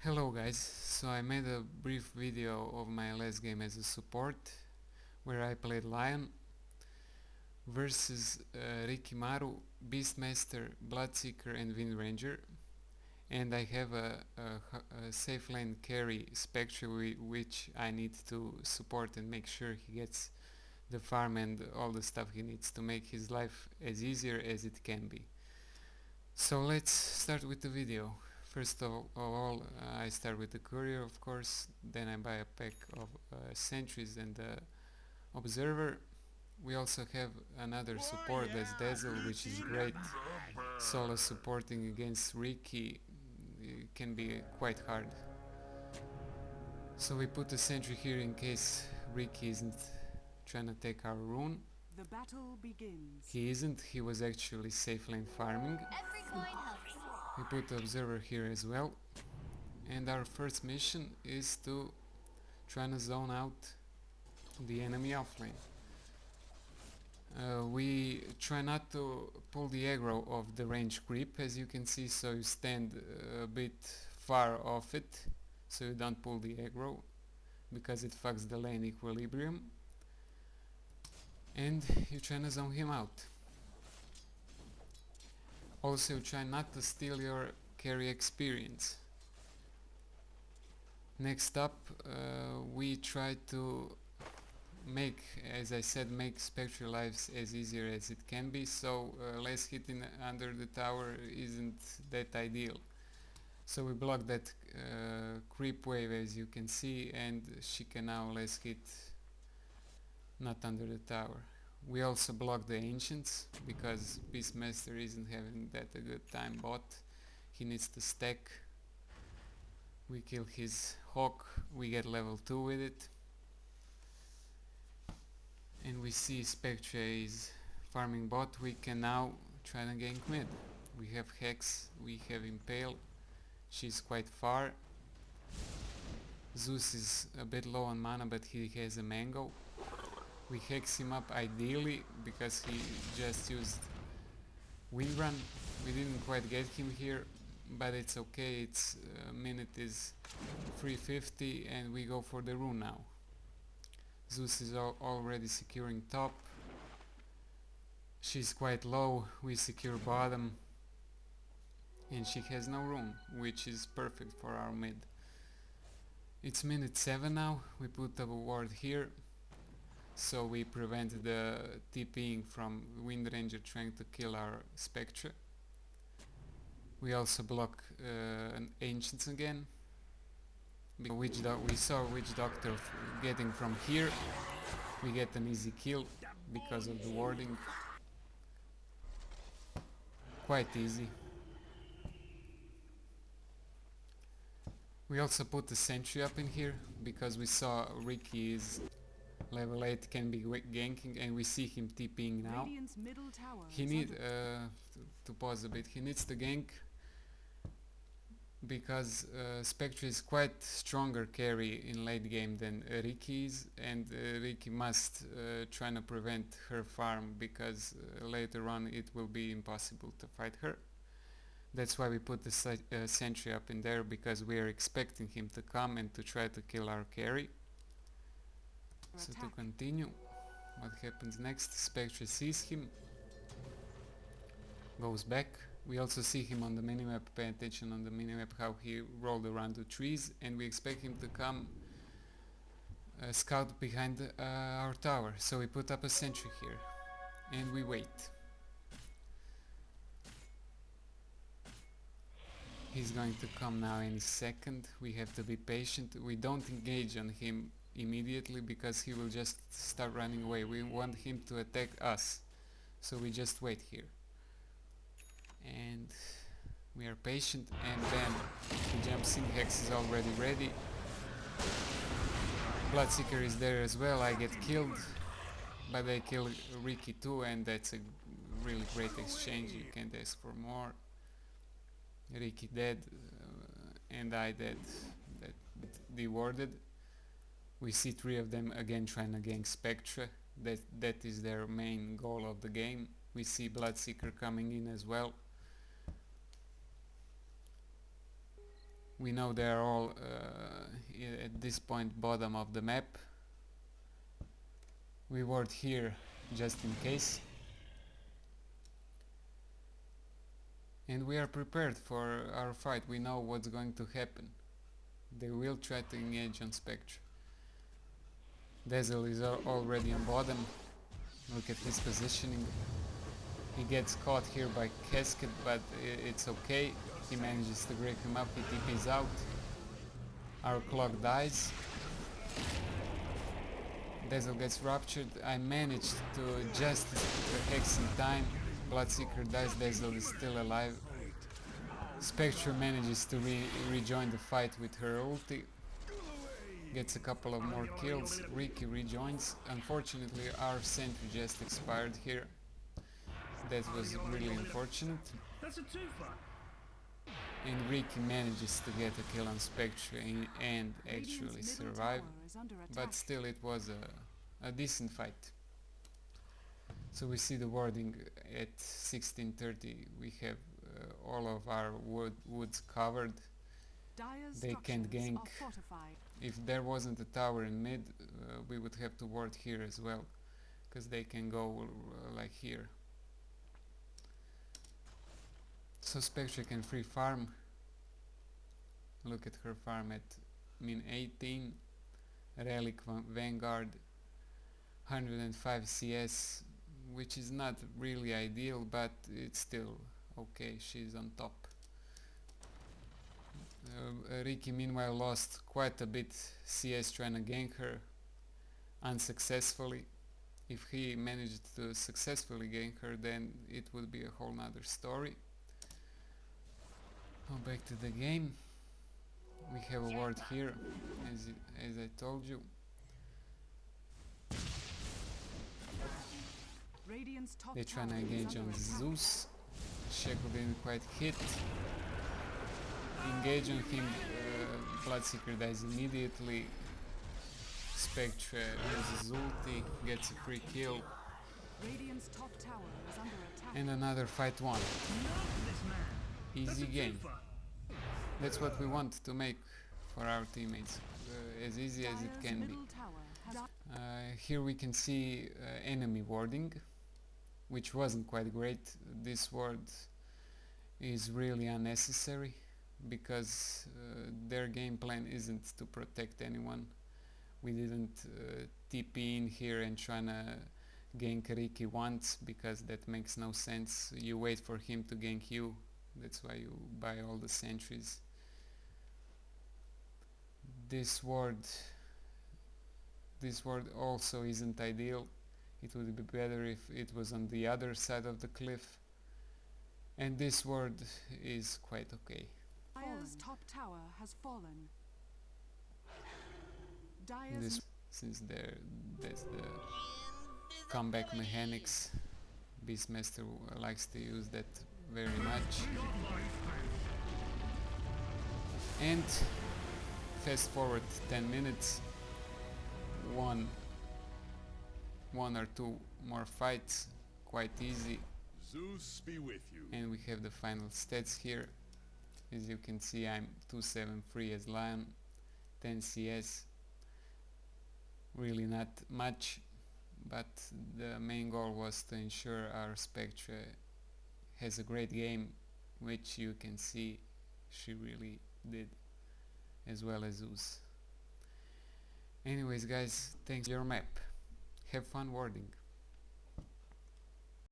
Hello guys, so I made a brief video of my last game as a support where I played Lion versus Riki, Beastmaster, Bloodseeker and Wind Ranger, and I have a safe lane carry Spectre which I need to support and make sure he gets the farm and all the stuff he needs to make his life as easier as it can be. So let's start with the video. First of all, I start with the courier, of course, then I buy a pack of sentries and the observer. We also have another support that's Dazzle, which is great. Solo supporting against Riki can be quite hard. So we put a sentry here in case Riki isn't trying to take our rune. The battle begins. He isn't, he was actually safe lane farming. We put the observer here as well. And our first mission is to try to zone out the enemy offlane. We try not to pull the aggro of the range creep, as you can see, so you stand a bit far off it so you don't pull the aggro because it fucks the lane equilibrium, and you try to zone him out. Also you try not to steal your carry experience. Next up, we try to make, as I said, make Spectre lives as easier as it can be, so less hitting under the tower isn't that ideal. So we block that creep wave, as you can see, and she can now less hit not under the tower. We also block the ancients because Beastmaster isn't having that a good time bot. He needs to stack. We kill his hawk, we get level 2 with it. And we see Spectre is farming bot. We can now try to gank mid. We have Hex, we have Impale, she's quite far. Zeus is a bit low on mana, but he has a mango. We hex him up ideally because he just used wind run. We didn't quite get him here, but it's okay. It's minute is 350 and we go for the rune now. Zeus is already securing top. She's quite low, we secure bottom, and she has no rune, which is perfect for our mid. It's minute 7 now, we put a ward here, so we prevent the TPing from Wind Ranger trying to kill our Spectre. We also block an Ancients again. We saw Witch Doctor getting from here. We get an easy kill because of the warding. Quite easy. We also put the sentry up in here because we saw Riki is level 8, can be ganking, and we see him TPing now. He needs to pause a bit. He needs to gank because Spectre is quite stronger carry in late game than Riki is, and Riki must try to prevent her farm because later on it will be impossible to fight her. That's why we put the sentry up in there, because we are expecting him to come and to try to kill our carry. So to continue, what happens next? Spectre sees him, goes back. We also see him on the minimap, pay attention on the minimap how he rolled around the trees, and we expect him to come scout behind our tower. So we put up a sentry here and we wait. He's going to come now any second. We have to be patient. We don't engage on him immediately because he will just start running away. We want him to attack us, so we just wait here. And we are patient, and then he jumps in. Hex is already ready. Bloodseeker is there as well. I get killed, but I kill Riki too, and that's a really great exchange. You can't ask for more. Riki dead, and I dead. That dewarded. We see 3 of them again trying to gank Spectre. That is their main goal of the game. We see Bloodseeker coming in as well. We know they are all at this point bottom of the map. We ward here just in case. And we are prepared for our fight. We know what's going to happen. They will try to engage on Spectre. Dazzle is already on bottom. Look at his positioning. He gets caught here by Casket, but it's okay. He manages to break him up. He TP's out. Our clock dies. Dazzle gets ruptured. I managed to just hex in time. Bloodseeker dies. Dazzle is still alive. Spectre manages to rejoin the fight with her ulti. Gets a couple of more kills. Riki rejoins. Unfortunately, our sentry just expired here. That was really unfortunate. And Riki manages to get a kill on Spectre and actually survive. But still, it was a decent fight. So we see the warding at 1630. We have all of our woods covered. They can't gank. If there wasn't a tower in mid, we would have to ward here as well, because they can go like here. So Spectre can free farm. Look at her farm at min 18. Relic Vanguard 105 CS, which is not really ideal, but it's still okay. She's on top. Riki meanwhile lost quite a bit CS trying to gank her unsuccessfully. If he managed to successfully gank her, then it would be a whole nother story. Now back to the game. We have a ward here, as I told you. They're trying to engage on Zeus. Shackle didn't quite hit. Engage on him. Bloodseeker dies immediately. Spectre uses ulti, gets a free kill. And another fight won. Easy game. That's what we want to make for our teammates. As easy as it can be. Here we can see enemy warding, which wasn't quite great. This ward is really unnecessary because their game plan isn't to protect anyone. We didn't TP in here and tryna gank Riki once, because that makes no sense. You wait for him to gank you. That's why you buy all the sentries. This ward also isn't ideal. It would be better if it was on the other side of the cliff. And this ward is quite okay. Dire's top tower has fallen. Since that's the comeback mechanics, Beastmaster likes to use that very much. And fast forward 10 minutes, one or two more fights, quite easy. Zeus be with you. And we have the final stats here. As you can see, I'm 273 as Lion, 10 CS. Really not much, but the main goal was to ensure our Spectre has a great game, which you can see she really did, as well as Zeus. Anyways guys, thanks for your map. Have fun warding.